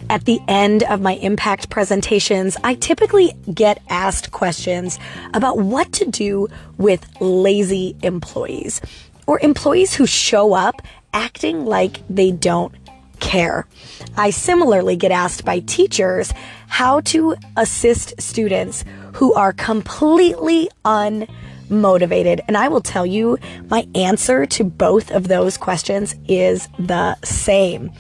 At the end of my impact presentations, I typically get asked questions about what to do with lazy employees or employees who show up acting like they don't care. I similarly get asked by teachers how to assist students who are completely unmotivated. And I will tell you, my answer to both of those questions is the same.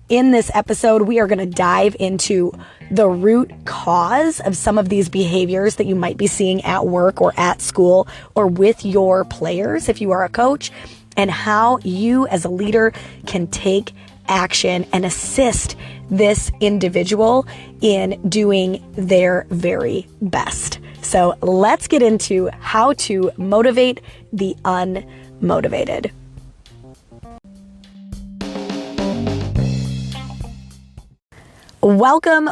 In this episode, we are going to dive into the root cause of some of these behaviors that you might be seeing at work or at school or with your players if you are a coach, and how you as a leader can take action and assist this individual in doing their very best. So let's get into how to motivate the unmotivated. Welcome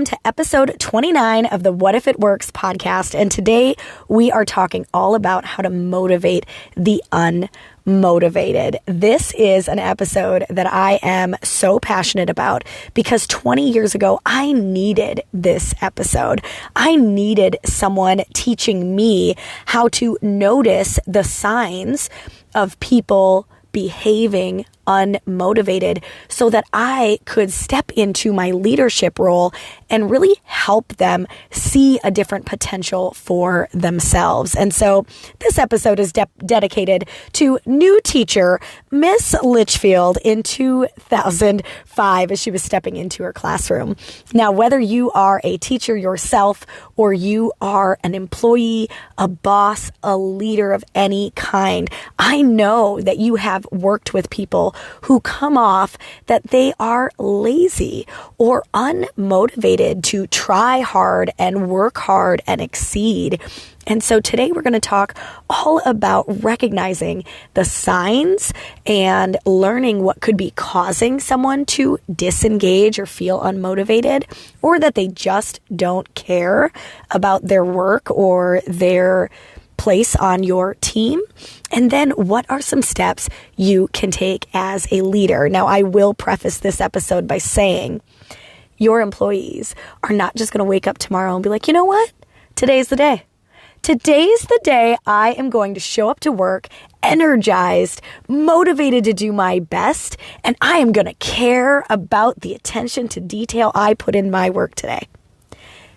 to episode 29 of the What If It Works podcast. And today we are talking all about how to motivate the unmotivated. This is an episode that I am so passionate about because 20 years ago, I needed this episode. I needed someone teaching me how to notice the signs of people behaving unmotivated so that I could step into my leadership role and really help them see a different potential for themselves. And so this episode is dedicated to new teacher, Miss Litchfield, in 2005 as she was stepping into her classroom. Now, whether you are a teacher yourself or you are an employee, a boss, a leader of any kind, I know that you have worked with people who come off that they are lazy or unmotivated to try hard and work hard and exceed. And so today we're going to talk all about recognizing the signs and learning what could be causing someone to disengage or feel unmotivated, or that they just don't care about their work or their place on your team. And then what are some steps you can take as a leader? Now, I will preface this episode by saying your employees are not just going to wake up tomorrow and be like, you know what? Today's the day. Today's the day I am going to show up to work energized, motivated to do my best, and I am going to care about the attention to detail I put in my work today.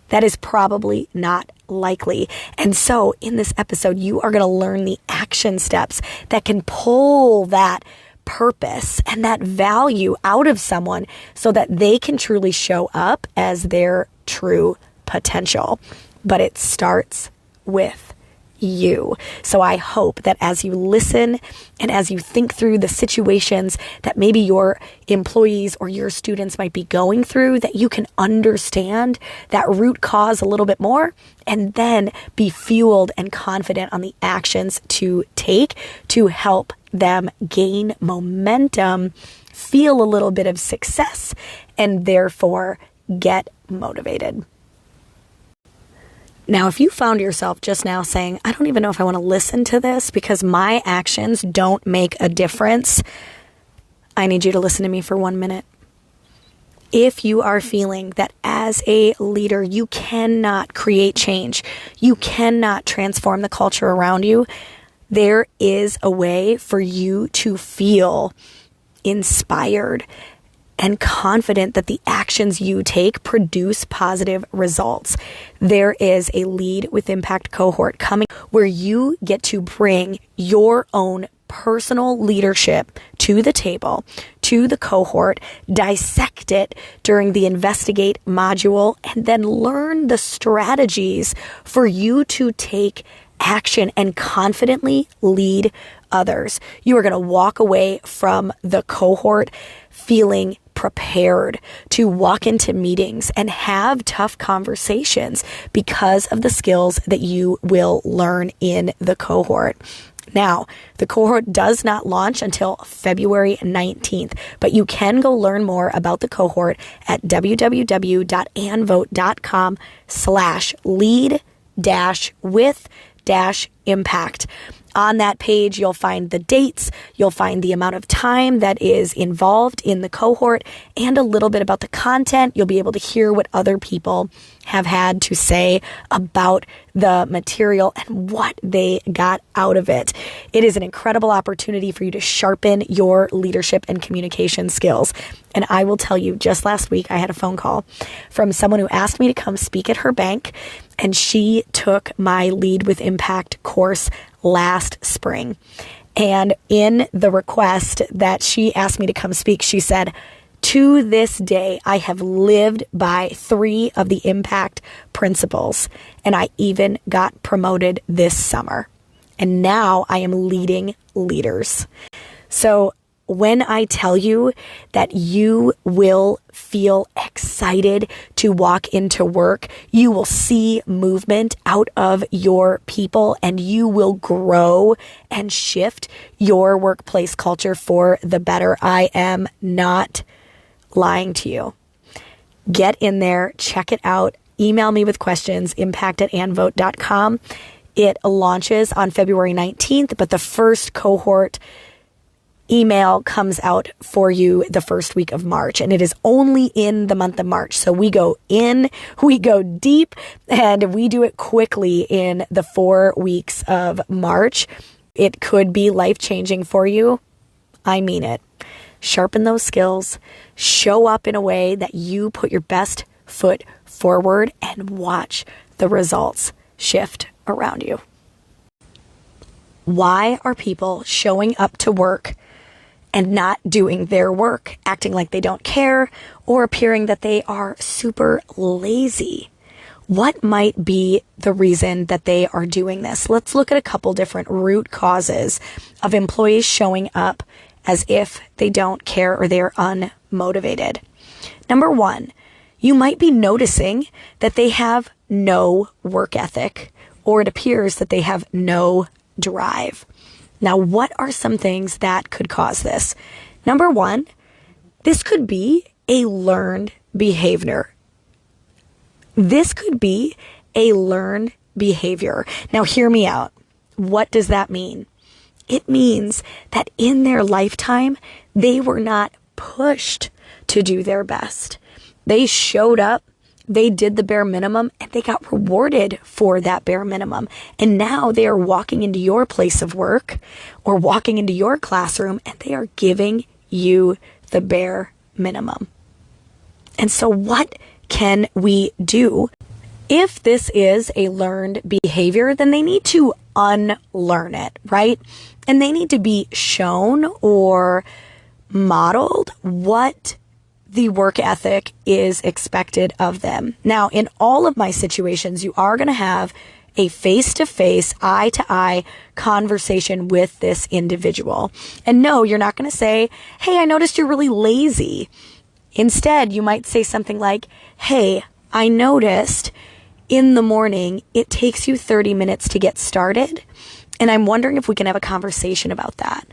That is probably not likely. And so in this episode, you are going to learn the action steps that can pull that purpose and that value out of someone so that they can truly show up as their true potential. But it starts with you. So I hope that as you listen and as you think through the situations that maybe your employees or your students might be going through, that you can understand that root cause a little bit more and then be fueled and confident on the actions to take to help them gain momentum, feel a little bit of success, and therefore get motivated. Now, if you found yourself just now saying, I don't even know if I want to listen to this because my actions don't make a difference, I need you to listen to me for 1 minute. If you are feeling that as a leader, you cannot create change, you cannot transform the culture around you, there is a way for you to feel inspired and confident that the actions you take produce positive results. There is a Lead with Impact cohort coming where you get to bring your own personal leadership to the table, to the cohort, dissect it during the Investigate module, and then learn the strategies for you to take action and confidently lead others. You are going to walk away from the cohort feeling prepared to walk into meetings and have tough conversations because of the skills that you will learn in the cohort. Now, the cohort does not launch until February 19th, but you can go learn more about the cohort at www.anvote.com/lead-with-impact. On that page, you'll find the dates, you'll find the amount of time that is involved in the cohort, and a little bit about the content. You'll be able to hear what other people have had to say about the material and what they got out of it. It is an incredible opportunity for you to sharpen your leadership and communication skills. And I will tell you, just last week, I had a phone call from someone who asked me to come speak at her bank, and she took my Lead with Impact course last spring. And in the request that she asked me to come speak, she said, "To this day, I have lived by 3 of the impact principles, and I even got promoted this summer. And now I am leading leaders." So when I tell you that you will feel excited to walk into work, you will see movement out of your people, and you will grow and shift your workplace culture for the better. I am not lying to you. Get in there, check it out. Email me with questions, impact@anvote.com. It launches on February 19th, but the first cohort email comes out for you the first week of March, and it is only in the month of March. So we go in, we go deep, and we do it quickly in the 4 weeks of March. It could be life-changing for you. I mean it. Sharpen those skills, show up in a way that you put your best foot forward, and watch the results shift around you. Why are people showing up to work and not doing their work, acting like they don't care, or appearing that they are super lazy? What might be the reason that they are doing this? Let's look at a couple different root causes of employees showing up as if they don't care or they're unmotivated. Number 1, you might be noticing that they have no work ethic, or it appears that they have no drive. Now, what are some things that could cause this? Number 1, this could be a learned behavior. This could be a learned behavior. Now, hear me out. What does that mean? It means that in their lifetime, they were not pushed to do their best. They showed up, they did the bare minimum, and they got rewarded for that bare minimum. And now they are walking into your place of work or walking into your classroom, and they are giving you the bare minimum. And so what can we do? If this is a learned behavior, then they need to unlearn it, right? And they need to be shown or modeled what the work ethic is expected of them. Now, in all of my situations, you are going to have a face-to-face, eye-to-eye conversation with this individual. And no, you're not going to say, "Hey, I noticed you're really lazy." Instead, you might say something like, "Hey, I noticed in the morning it takes you 30 minutes to get started, and I'm wondering if we can have a conversation about that.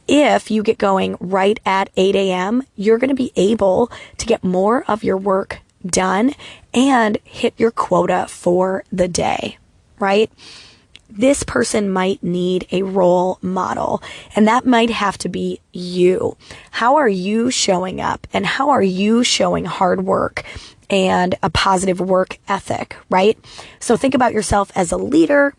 If you get going right at 8 a.m., you're going to be able to get more of your work done and hit your quota for the day," right? This person might need a role model, and that might have to be you. How are you showing up, and how are you showing hard work and a positive work ethic, right? So think about yourself as a leader,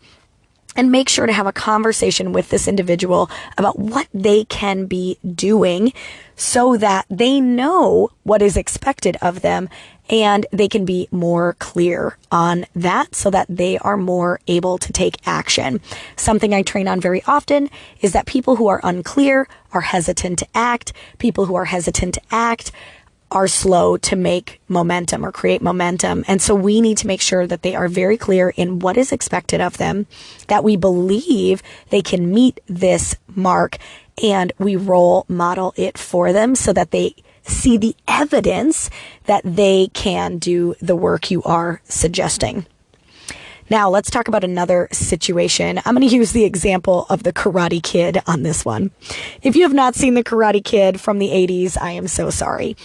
and make sure to have a conversation with this individual about what they can be doing so that they know what is expected of them, and they can be more clear on that so that they are more able to take action. Something I train on very often is that people who are unclear are hesitant to act. People who are hesitant to act are slow to make momentum or create momentum. And so we need to make sure that they are very clear in what is expected of them, that we believe they can meet this mark, and we role model it for them so that they see the evidence that they can do the work you are suggesting. Now, let's talk about another situation. I'm going to use the example of the Karate Kid on this one. If you have not seen the Karate Kid from the 80s, I am so sorry.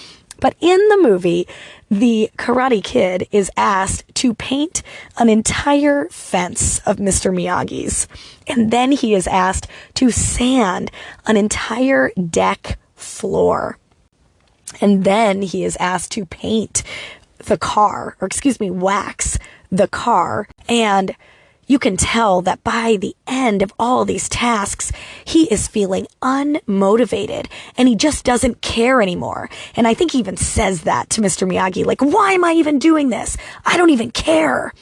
But in the movie, the Karate Kid is asked to paint an entire fence of Mr. Miyagi's. And then he is asked to sand an entire deck floor. And then he is asked to paint the car, wax the car. And you can tell that by the end of all these tasks, he is feeling unmotivated and he just doesn't care anymore. And I think he even says that to Mr. Miyagi, like, why am I even doing this? I don't even care.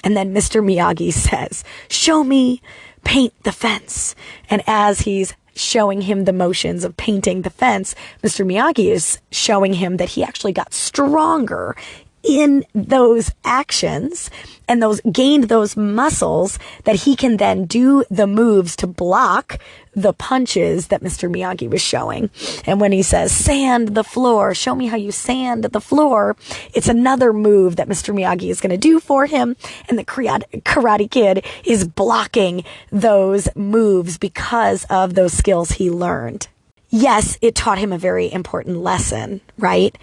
And then Mr. Miyagi says, show me, paint the fence. And as he's showing him the motions of painting the fence, Mr. Miyagi is showing him that he actually got stronger in those actions and gained those muscles that he can then do the moves to block the punches that Mr. Miyagi was showing. And when he says, sand the floor, show me how you sand the floor, it's another move that Mr. Miyagi is going to do for him. And the Karate Kid is blocking those moves because of those skills he learned. Yes, it taught him a very important lesson, right?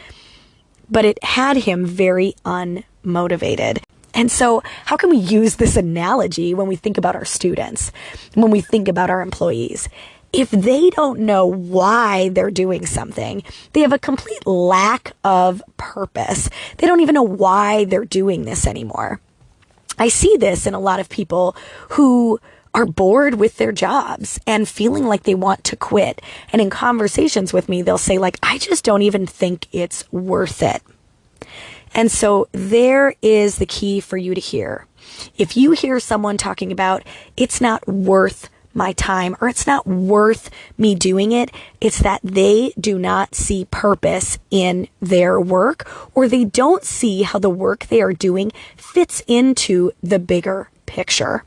But it had him very unmotivated. And so how can we use this analogy when we think about our students, when we think about our employees? If they don't know why they're doing something, they have a complete lack of purpose. They don't even know why they're doing this anymore. I see this in a lot of people who are bored with their jobs and feeling like they want to quit. And in conversations with me, they'll say, like, I just don't even think it's worth it. And so there is the key for you to hear. If you hear someone talking about, it's not worth my time or it's not worth me doing it, it's that they do not see purpose in their work, or they don't see how the work they are doing fits into the bigger picture.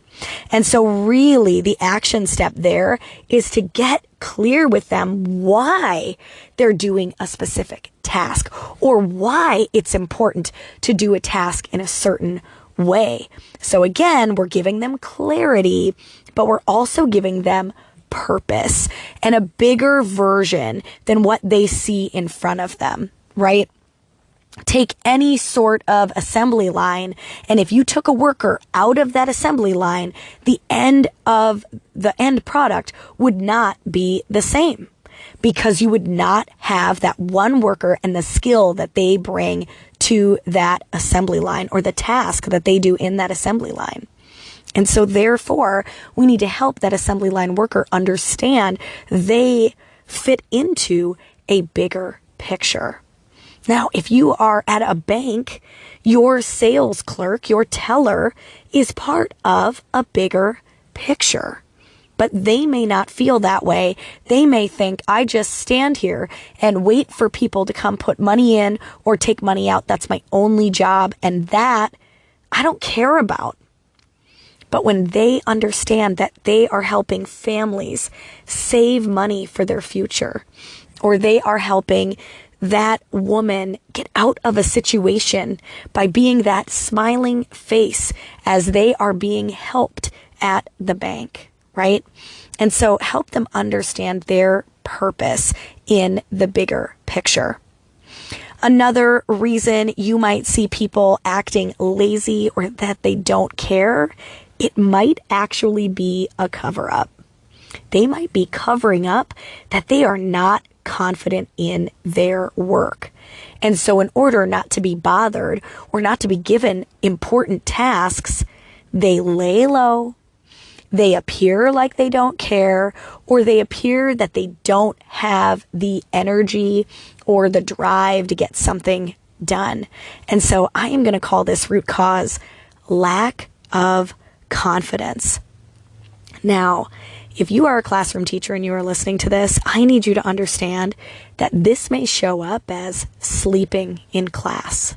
And so really the action step there is to get clear with them why they're doing a specific task or why it's important to do a task in a certain way. So again, we're giving them clarity, but we're also giving them purpose and a bigger version than what they see in front of them, right? Take any sort of assembly line, and if you took a worker out of that assembly line, the end product would not be the same because you would not have that one worker and the skill that they bring to that assembly line or the task that they do in that assembly line. And so therefore, we need to help that assembly line worker understand they fit into a bigger picture. Now, if you are at a bank, your sales clerk, your teller, is part of a bigger picture. But they may not feel that way. They may think, I just stand here and wait for people to come put money in or take money out. That's my only job. And that I don't care about. But when they understand that they are helping families save money for their future, or they are helping that woman get out of a situation by being that smiling face as they are being helped at the bank, right? And so help them understand their purpose in the bigger picture. Another reason you might see people acting lazy or that they don't care, it might actually be a cover-up. They might be covering up that they are not confident in their work. And so in order not to be bothered or not to be given important tasks, they lay low, they appear like they don't care, or they appear that they don't have the energy or the drive to get something done. And so I am going to call this root cause lack of confidence. Now, if you are a classroom teacher and you are listening to this, I need you to understand that this may show up as sleeping in class.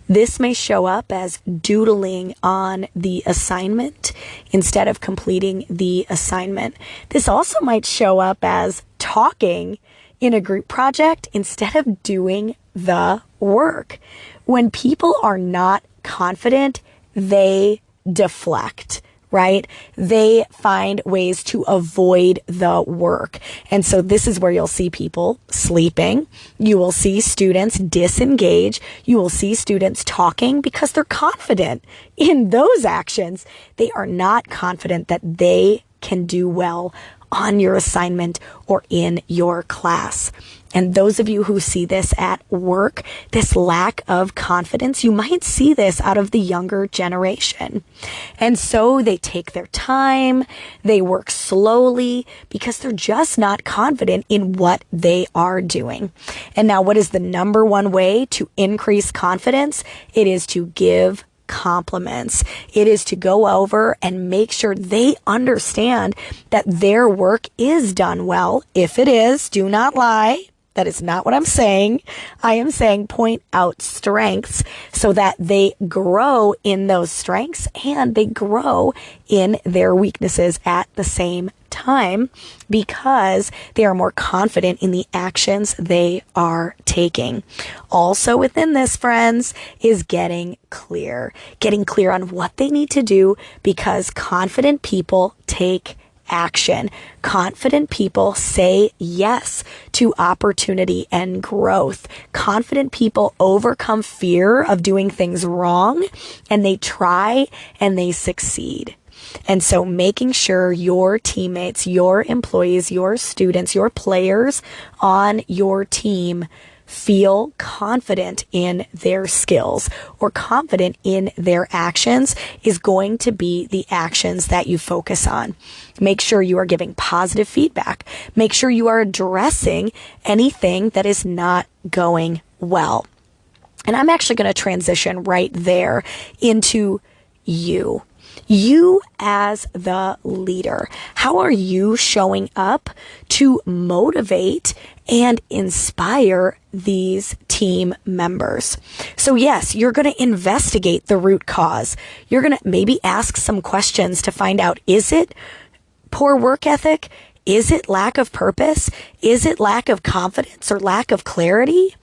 This may show up as doodling on the assignment instead of completing the assignment. This also might show up as talking in a group project instead of doing the work. When people are not confident, they deflect, right? They find ways to avoid the work. And so this is where you'll see people sleeping. You will see students disengage. You will see students talking because they're confident in those actions. They are not confident that they can do well on your assignment or in your class. And those of you who see this at work, this lack of confidence, you might see this out of the younger generation. And so they take their time, they work slowly because they're just not confident in what they are doing. And now, what is the number one way to increase confidence? It is to give compliments. It is to go over and make sure they understand that their work is done well. If it is, do not lie. That is not what I'm saying. I am saying point out strengths so that they grow in those strengths and they grow in their weaknesses at the same time because they are more confident in the actions they are taking. Also within this, friends, is getting clear on what they need to do because confident people take action. Confident people say yes to opportunity and growth. Confident people overcome fear of doing things wrong and they try and they succeed. And so making sure your teammates, your employees, your students, your players on your team feel confident in their skills or confident in their actions is going to be the actions that you focus on. Make sure you are giving positive feedback. Make sure you are addressing anything that is not going well. And I'm actually going to transition right there into you. You as the leader, how are you showing up to motivate and inspire these team members? So yes, you're going to investigate the root cause. You're going to maybe ask some questions to find out, is it poor work ethic? Is it lack of purpose? Is it lack of confidence or lack of clarity?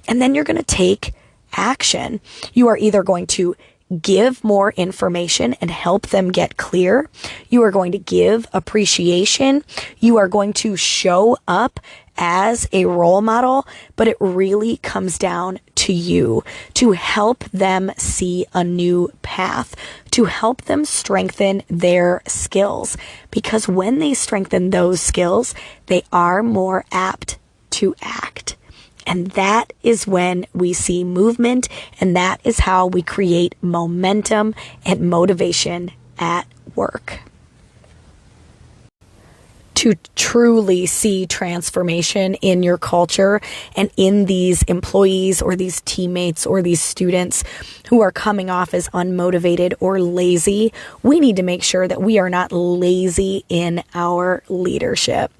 And then you're going to take action. You are either going to give more information and help them get clear. You are going to give appreciation. You are going to show up as a role model, but it really comes down to you to help them see a new path, to help them strengthen their skills. Because when they strengthen those skills, they are more apt to act. And that is when we see movement, and that is how we create momentum and motivation at work. To truly see transformation in your culture and in these employees or these teammates or these students who are coming off as unmotivated or lazy, we need to make sure that we are not lazy in our leadership.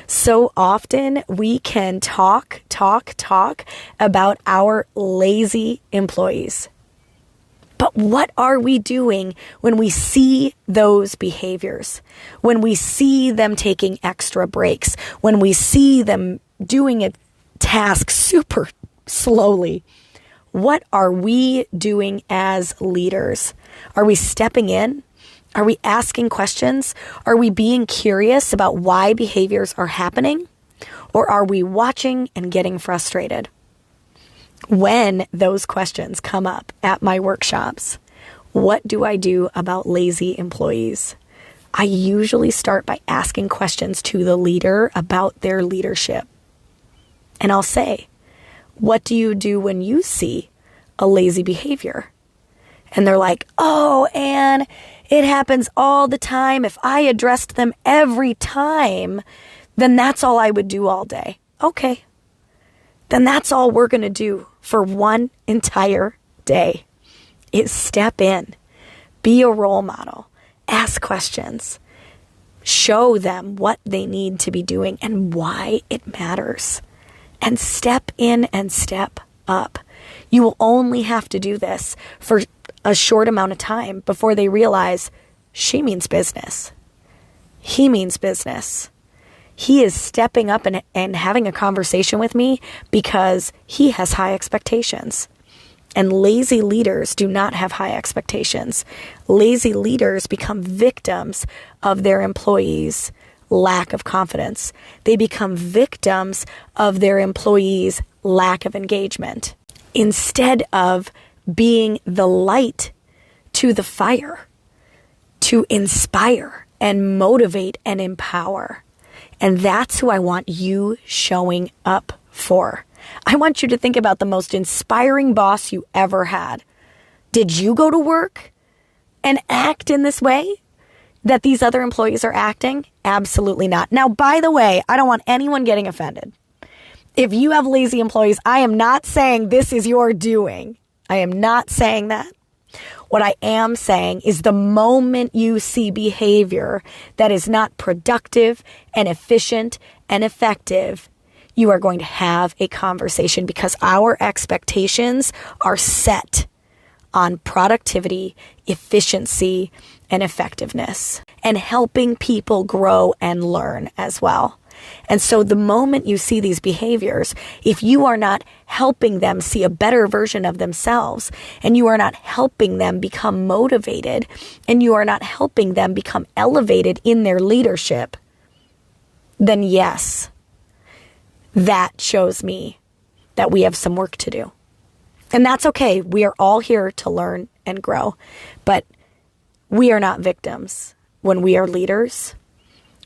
So often we can talk about our lazy employees. But what are we doing when we see those behaviors? When we see them taking extra breaks? When we see them doing a task super slowly? What are we doing as leaders? Are we stepping in? Are we asking questions? Are we being curious about why behaviors are happening? Or are we watching and getting frustrated? When those questions come up at my workshops, what do I do about lazy employees? I usually start by asking questions to the leader about their leadership. And I'll say, what do you do when you see a lazy behavior? And they're like, oh, Anne, it happens all the time. If I addressed them every time, then that's all I would do all day. Okay. Then that's all we're going to do for one entire day is step in, be a role model, ask questions, show them what they need to be doing and why it matters, and step in and step up. You will only have to do this for a short amount of time before they realize she means business. He means business. He is stepping up and having a conversation with me because he has high expectations. And lazy leaders do not have high expectations. Lazy leaders become victims of their employees' lack of confidence. They become victims of their employees' lack of engagement, instead of being the light to the fire, to inspire and motivate and empower. And that's who I want you showing up for. I want you to think about the most inspiring boss you ever had. Did you go to work and act in this way that these other employees are acting? Absolutely not. Now, by the way, I don't want anyone getting offended. If you have lazy employees, I am not saying this is your doing. I am not saying that. What I am saying is the moment you see behavior that is not productive and efficient and effective, you are going to have a conversation, because our expectations are set on productivity, efficiency, and effectiveness, and helping people grow and learn as well. And so the moment you see these behaviors, if you are not helping them see a better version of themselves, and you are not helping them become motivated, and you are not helping them become elevated in their leadership, then yes, that shows me that we have some work to do. And that's okay. We are all here to learn and grow, but we are not victims. When we are leaders,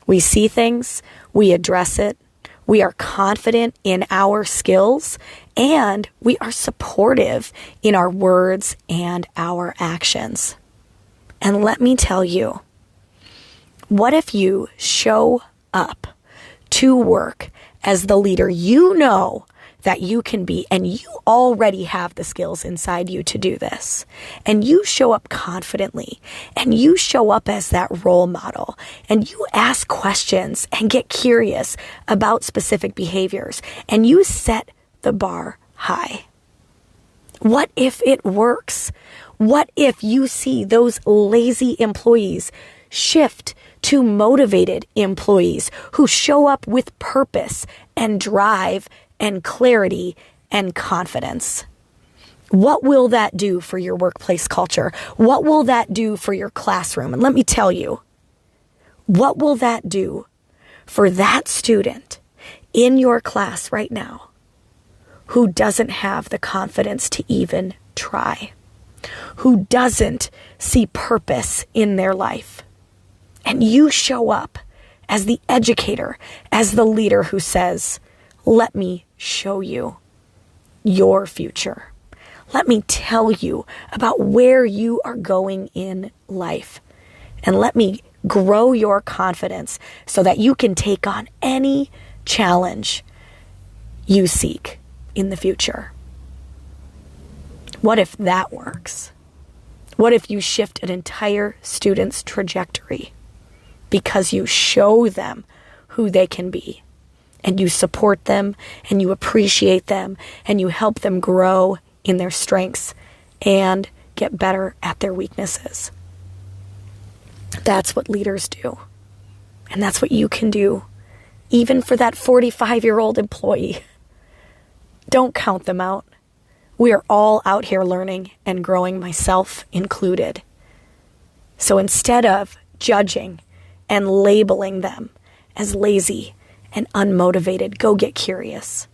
we see things, we address it, we are confident in our skills, and we are supportive in our words and our actions. And let me tell you, what if you show up to work as the leader you know that you can be, and you already have the skills inside you to do this, and you show up confidently, and you show up as that role model, and you ask questions and get curious about specific behaviors, and you set the bar high? What if it works? What if you see those lazy employees shift to motivated employees who show up with purpose and drive and clarity and confidence? What will that do for your workplace culture? What will that do for your classroom? And let me tell you, what will that do for that student in your class right now who doesn't have the confidence to even try, who doesn't see purpose in their life? And you show up as the educator, as the leader who says, let me show you your future. Let me tell you about where you are going in life. And let me grow your confidence so that you can take on any challenge you seek in the future. What if that works? What if you shift an entire student's trajectory because you show them who they can be, and you support them, and you appreciate them, and you help them grow in their strengths and get better at their weaknesses? That's what leaders do. And that's what you can do, even for that 45-year-old employee. Don't count them out. We are all out here learning and growing, myself included. So instead of judging and labeling them as lazy and unmotivated, go get curious,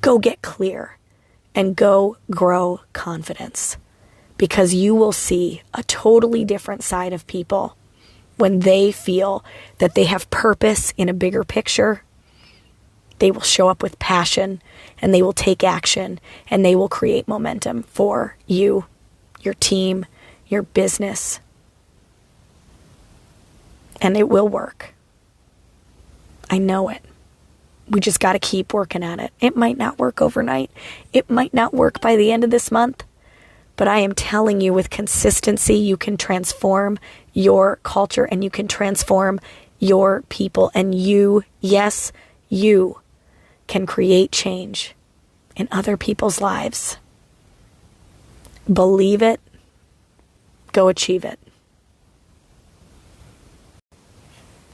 go get clear, and go grow confidence. Because you will see a totally different side of people when they feel that they have purpose in a bigger picture. They will show up with passion, and they will take action, and they will create momentum for you, your team, your business. And it will work. I know it. We just got to keep working at it. It might not work overnight. It might not work by the end of this month. But I am telling you, with consistency, you can transform your culture, and you can transform your people. And you, yes, you can create change in other people's lives. Believe it. Go achieve it.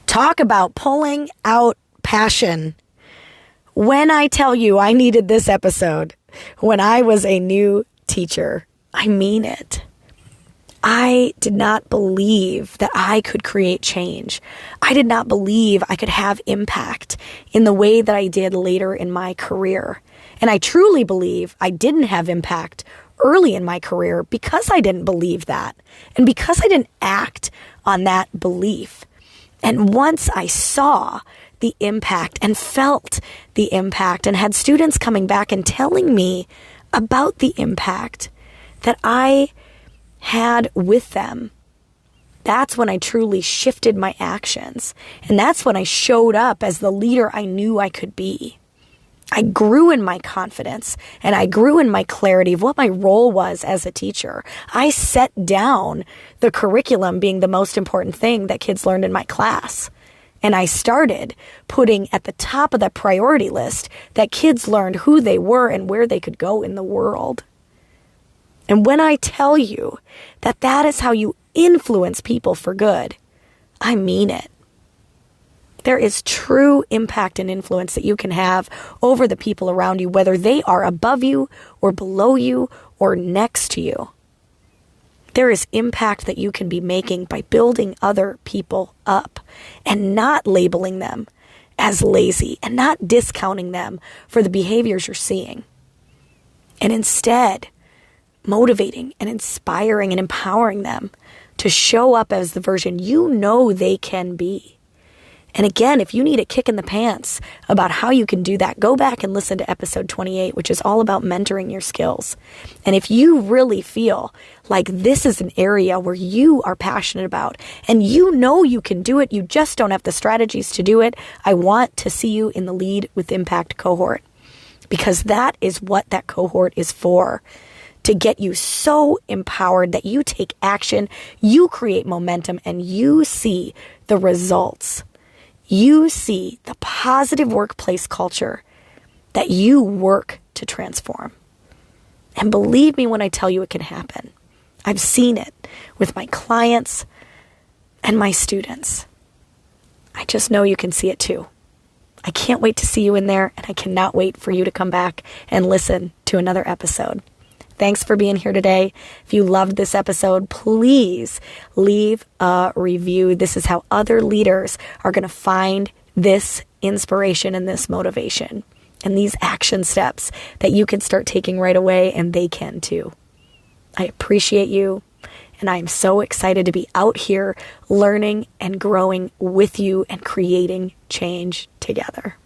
Talk about pulling out passion. When I tell you I needed this episode when I was a new teacher. I mean it. I did not believe that I could create change. I did not believe I could have impact in the way that I did later in my career. And I truly believe I didn't have impact early in my career because I didn't believe that, and because I didn't act on that belief. And once I saw the impact and felt the impact and had students coming back and telling me about the impact that I had with them, that's when I truly shifted my actions. And that's when I showed up as the leader I knew I could be. I grew in my confidence and I grew in my clarity of what my role was as a teacher. I set down the curriculum being the most important thing that kids learned in my class. And I started putting at the top of the priority list that kids learned who they were and where they could go in the world. And when I tell you that that is how you influence people for good, I mean it. There is true impact and influence that you can have over the people around you, whether they are above you or below you or next to you. There is impact that you can be making by building other people up and not labeling them as lazy and not discounting them for the behaviors you're seeing. And instead, motivating and inspiring and empowering them to show up as the version you know they can be. And again, if you need a kick in the pants about how you can do that, go back and listen to episode 28, which is all about mentoring your skills. And if you really feel like this is an area where you are passionate about and you know you can do it, you just don't have the strategies to do it, I want to see you in the Lead with Impact cohort, because that is what that cohort is for. To get you so empowered that you take action, you create momentum, and you see the results. You see the positive workplace culture that you work to transform. And believe me when I tell you it can happen. I've seen it with my clients and my students. I just know you can see it too. I can't wait to see you in there, and I cannot wait for you to come back and listen to another episode. Thanks for being here today. If you loved this episode, please leave a review. This is how other leaders are going to find this inspiration and this motivation and these action steps that you can start taking right away, and they can too. I appreciate you, and I am so excited to be out here learning and growing with you and creating change together.